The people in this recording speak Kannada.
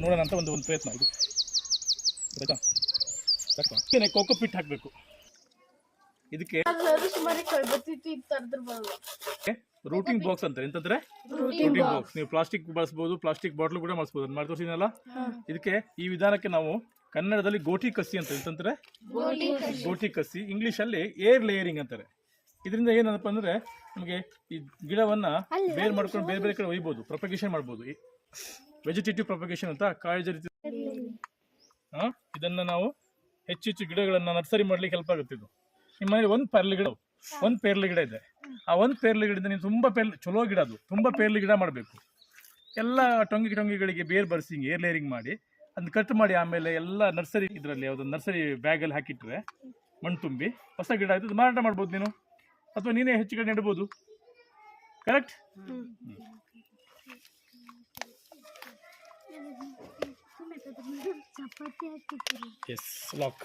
ನೋಡೋಣ ಅಂತ ಒಂದು ಪ್ರಯತ್ನ ಇದು ಕೋಕೋ ಪಿಟ್ ಹಾಕಬೇಕು ಇದಕ್ಕೆ. ರೂಟಿಂಗ್ ಬಾಕ್ಸ್ ಅಂತ ಎಂತಂದ್ರೆ ರೂಟಿಂಗ್ ಬಾಕ್ಸ್. ನೀವು ಪ್ಲಾಸ್ಟಿಕ್ ಬಳಸಬಹುದು, ಪ್ಲಾಸ್ಟಿಕ್ ಬಾಟ್ಲು ಕೂಡ ಬಳಸಬಹುದು. ಮಾಡಿ ತೋರಿಸಿನಲ್ಲ. ಇದಕ್ಕೆ ಈ ವಿಧಾನಕ್ಕೆ ನಾವು ಕನ್ನಡದಲ್ಲಿ ಗೋಟಿ ಕಸಿ ಅಂತ ಎಂತಂದ್ರೆ ಗೋಟಿ ಕಸಿ, ಇಂಗ್ಲಿಷ್ ಅಲ್ಲಿ ಏರ್ ಲೇಯರಿಂಗ್ ಅಂತಾರೆ. ಇದರಿಂದ ಏನಪ್ಪ ಅಂದ್ರೆ ನಮಗೆ ಈ ಗಿಡವನ್ನ ಬೇರೆ ಮಾಡ್ಕೊಂಡು ಬೇರೆ ಬೇರೆ ಕಡೆ ಒಯ್ಬಹುದು, ಪ್ರೊಪಗೇಷನ್ ಮಾಡ್ಬೋದು. ವೆಜಿಟೇಟಿವ್ ಪ್ರೊಪಗೇಷನ್ ಅಂತ ಕಾಳಜಿ ರೀತಿ. ಇದನ್ನ ನಾವು ಹೆಚ್ಚು ಗಿಡಗಳನ್ನ ನರ್ಸರಿ ಮಾಡ್ಲಿಕ್ಕೆ ಹೆಲ್ಪ್ ಆಗುತ್ತೆ. ಇದು ನಿಮ್ಮ ಮನೇಲಿ ಒಂದು ಪೇರ್ಲಿ ಗಿಡ ಇದೆ. ಆ ಒಂದು ಪೇರ್ಲಿ ಗಿಡದಿಂದ ನೀವು ತುಂಬಾ ಚಲೋ ಗಿಡ, ಅದು ತುಂಬಾ ಪೇರ್ಲಿ ಗಿಡ ಮಾಡಬೇಕು. ಎಲ್ಲ ಟೊಂಗಿಗಳಿಗೆ ಬೇರ್ ಬರ್ಸಿ ಏರ್ ಲೇಯರಿಂಗ್ ಮಾಡಿ ಅದನ್ನ ಕಟ್ ಮಾಡಿ ಆಮೇಲೆ ಎಲ್ಲ ನರ್ಸರಿ ಇದರಲ್ಲಿ ಯಾವುದೊಂದು ನರ್ಸರಿ ಬ್ಯಾಗಲ್ಲಿ ಹಾಕಿಟ್ರೆ ಮಣ್ಣು ತುಂಬಿ ಹೊಸ ಗಿಡ ಆಯ್ತು ಮಾರಾಟ ಮಾಡ್ಬೋದು ನೀನು, ಅಥವಾ ನೀನೇ ಹೆಚ್ಚು ಕಡೆ ನೆಡ್ಬೋದು. ಕರೆಕ್ಟ್? S, lock.